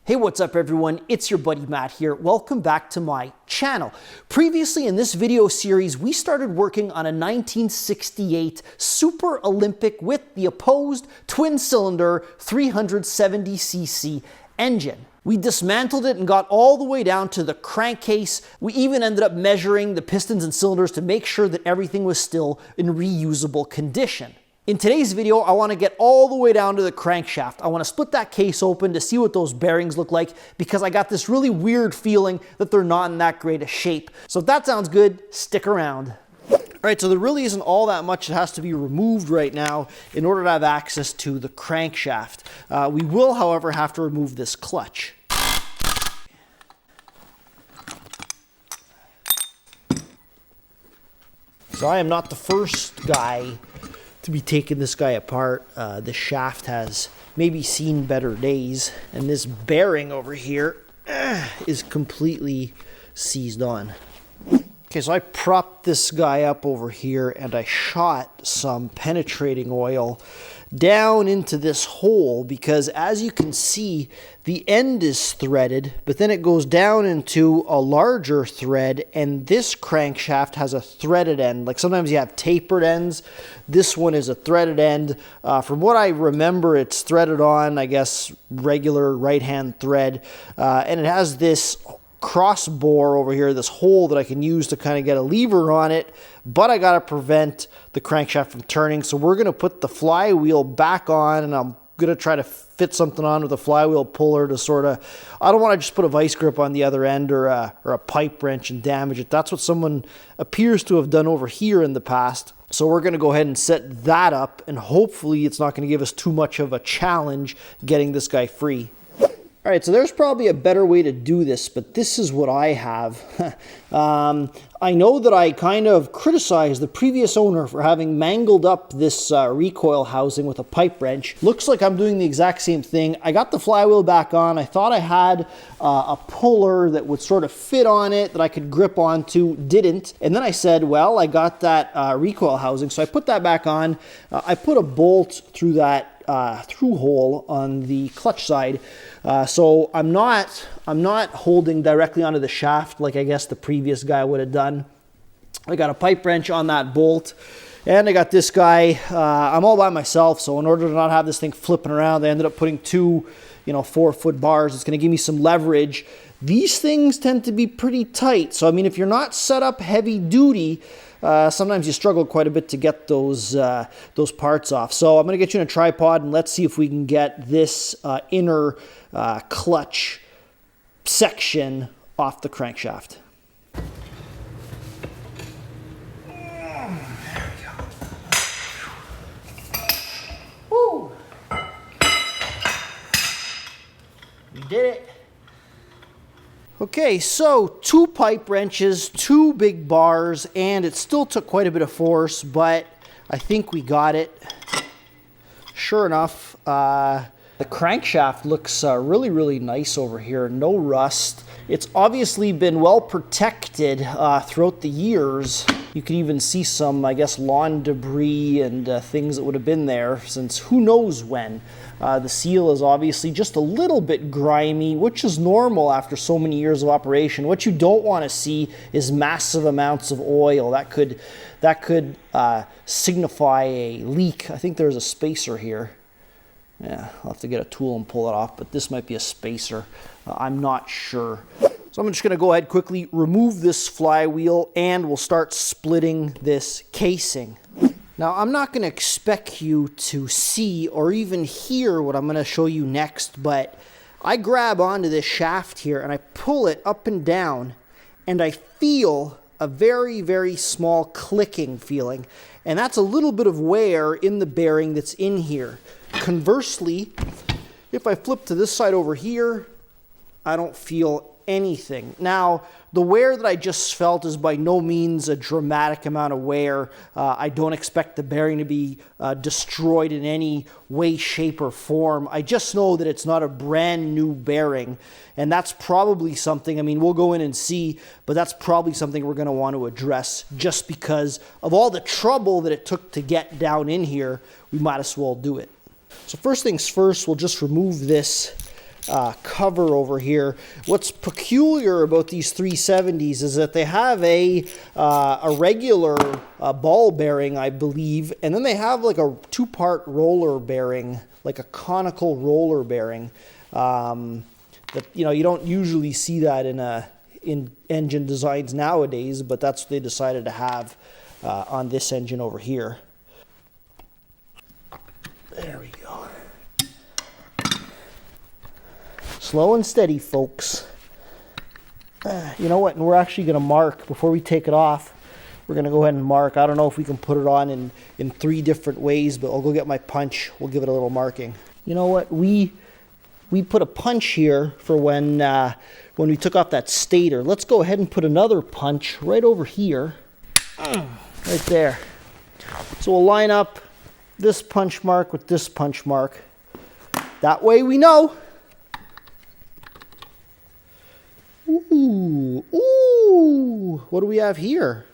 Hey, what's up everyone? It's your buddy Matt here. Welcome back to my channel. Previously in this video series, we started working on a 1968 Super Olympic with the opposed twin-cylinder 370cc engine. We dismantled it and got all the way down to the crankcase. We even ended up measuring the pistons and cylinders to make sure that everything was still in reusable condition. In today's video, I want to get all the way down to the crankshaft. I want to split that case open to see what those bearings look like because I got this really weird feeling that they're not in that great a shape. So if that sounds good, stick around. All right, so there really isn't all that much that has to be removed right now in order to have access to the crankshaft. We will, however, have to remove this clutch. So I am not the first guy to be taking this guy apart. The shaft has maybe seen better days, and this bearing over here is completely seized on. Okay, so I propped this guy up over here and I shot some penetrating oil down into this hole because, as you can see, the end is threaded, but then it goes down into a larger thread, and this crankshaft has a threaded end. Like sometimes you have tapered ends. This one is a threaded end. From what I remember, it's threaded on, I guess, regular right-hand thread, and it has this cross bore over here, this hole that I can use to kind of get a lever on it, but I got to prevent the crankshaft from turning. So we're going to put the flywheel back on, and I'm going to try to fit something on with a flywheel puller to sort of, I don't want to just put a vice grip on the other end or a pipe wrench and damage it. That's what someone appears to have done over here in the past. So we're going to go ahead and set that up, and hopefully it's not going to give us too much of a challenge getting this guy free. All right, so there's probably a better way to do this, but this is what I have. I know that I kind of criticized the previous owner for having mangled up this recoil housing with a pipe wrench. Looks like I'm doing the exact same thing. I got the flywheel back on. I thought I had a puller that would sort of fit on it that I could grip onto. Didn't. And then I said, well, I got that recoil housing, so I put that back on. I put a bolt through that through hole on the clutch side. So I'm not holding directly onto the shaft like I guess the previous guy would have done. I got a pipe wrench on that bolt, and I got this guy. I'm all by myself, so in order to not have this thing flipping around, I ended up putting two 4-foot bars. It's going to give me some leverage. These things tend to be pretty tight, so I mean, if you're not set up heavy duty, sometimes you struggle quite a bit to get those parts off. So I'm going to get you in a tripod, and let's see if we can get this inner clutch section off the crankshaft. There we go. Woo! We did it. Okay, so 2 pipe wrenches, 2 big bars, and it still took quite a bit of force, but I think we got it. Sure enough, the crankshaft looks really, really nice over here. No rust. It's obviously been well protected throughout the years. You can even see some, I guess, lawn debris and things that would have been there since who knows when. The seal is obviously just a little bit grimy, which is normal after so many years of operation. What you don't want to see is massive amounts of oil. That could signify a leak. I think there's a spacer here. Yeah, I'll have to get a tool and pull it off, but this might be a spacer. I'm not sure. So I'm just going to go ahead quickly, remove this flywheel, and we'll start splitting this casing. Now, I'm not going to expect you to see or even hear what I'm going to show you next, but I grab onto this shaft here and I pull it up and down, and I feel a very, very small clicking feeling. And that's a little bit of wear in the bearing that's in here. Conversely, if I flip to this side over here, I don't feel anything. Now, the wear that I just felt is by no means a dramatic amount of wear. I don't expect the bearing to be destroyed in any way, shape, or form. I just know that it's not a brand new bearing, and that's probably something, I mean, we'll go in and see, but that's probably something we're going to want to address just because of all the trouble that it took to get down in here. We might as well do it. So first things first, we'll just remove this cover over here. What's peculiar about these 370s is that they have a regular ball bearing, I believe, and then they have like a two-part roller bearing, like a conical roller bearing. That, you know, you don't usually see that in engine designs nowadays, but that's what they decided to have on this engine over here. There we go. Slow and steady, folks. You know what? And we're actually going to mark, before we take it off, we're going to go ahead and mark. I don't know if we can put it on in 3 different ways, but I'll go get my punch. We'll give it a little marking. You know what? We put a punch here for when we took off that stator. Let's go ahead and put another punch right over here. Right there. So we'll line up this punch mark with this punch mark. That way we know. Ooh, what do we have here?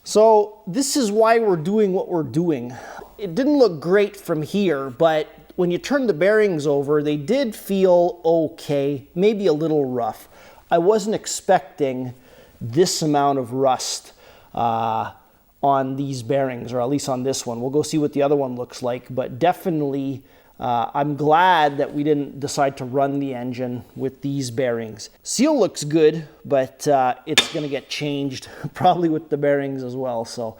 So this is why we're doing what we're doing. It didn't look great from here, but when you turn the bearings over, they did feel okay, maybe a little rough. I wasn't expecting this amount of rust on these bearings, or at least on this one. We'll go see what the other one looks like, but definitely I'm glad that we didn't decide to run the engine with these bearings. Seal looks good, but it's going to get changed probably with the bearings as well. So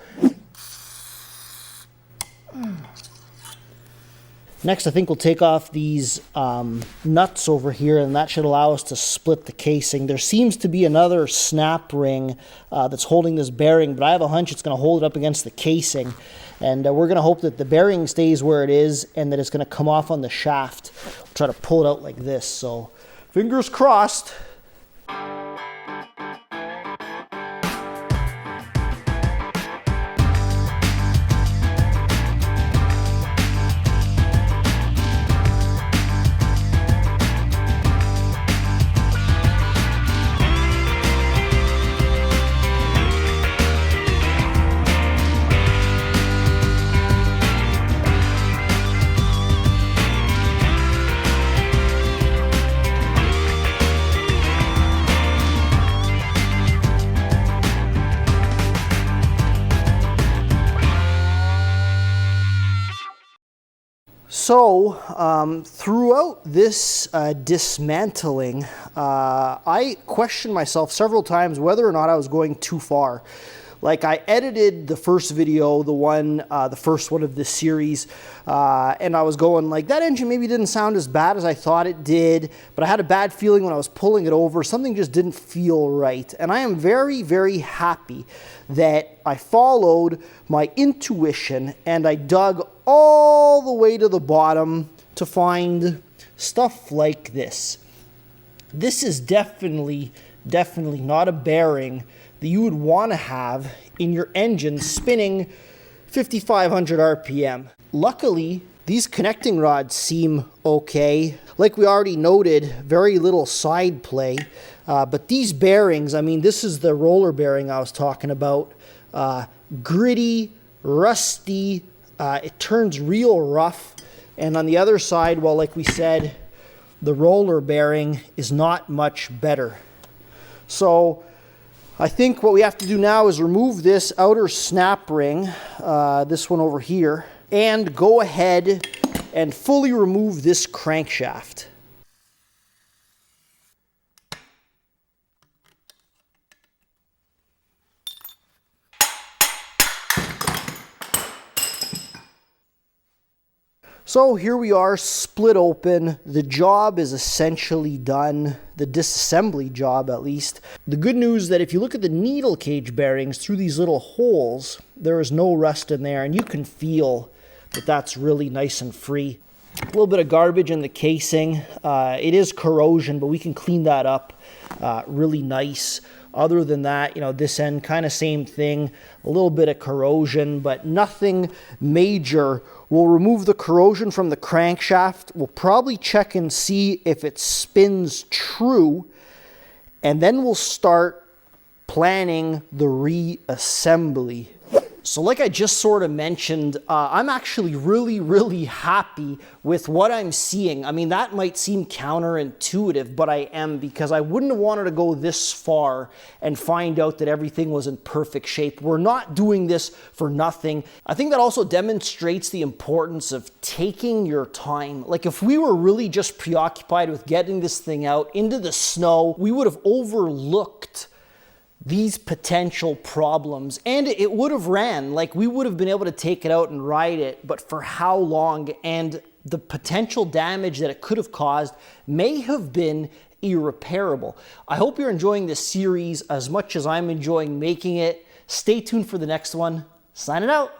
next, I think we'll take off these nuts over here, and that should allow us to split the casing. There seems to be another snap ring that's holding this bearing, but I have a hunch it's going to hold it up against the casing. And we're going to hope that the bearing stays where it is and that it's going to come off on the shaft. We'll try to pull it out like this. So fingers crossed. So throughout this dismantling, I questioned myself several times whether or not I was going too far. Like, I edited the first video, the first one of this series, and I was going like, that engine maybe didn't sound as bad as I thought it did, but I had a bad feeling when I was pulling it over. Something just didn't feel right. And I am very, very happy that I followed my intuition and I dug all the way to the bottom to find stuff like this. This is definitely not a bearing that you would want to have in your engine spinning 5,500 RPM. Luckily, these connecting rods seem okay. Like we already noted, very little side play. But these bearings, I mean, this is the roller bearing I was talking about. Gritty, rusty, it turns real rough. And on the other side, well, like we said, the roller bearing is not much better. So I think what we have to do now is remove this outer snap ring, this one over here, and go ahead and fully remove this crankshaft. So here we are, split open. The job is essentially done, the disassembly job at least. The good news is that if you look at the needle cage bearings through these little holes, there is no rust in there, and you can feel that that's really nice and free. A little bit of garbage in the casing. It is corrosion, but we can clean that up really nice. Other than that, you know, this end, kind of same thing, a little bit of corrosion, but nothing major. We'll remove the corrosion from the crankshaft. We'll probably check and see if it spins true, and then we'll start planning the reassembly. So like I just sort of mentioned, I'm actually really happy with what I'm seeing. I mean, that might seem counterintuitive, but I am, because I wouldn't have wanted to go this far and find out that everything was in perfect shape. We're not doing this for nothing. I think that also demonstrates the importance of taking your time. Like, if we were really just preoccupied with getting this thing out into the snow, we would have overlooked these potential problems, and it would have ran. Like, we would have been able to take it out and ride it, but for how long? And the potential damage that it could have caused may have been irreparable. I hope you're enjoying this series as much as I'm enjoying making it. Stay tuned for the next one. Signing out.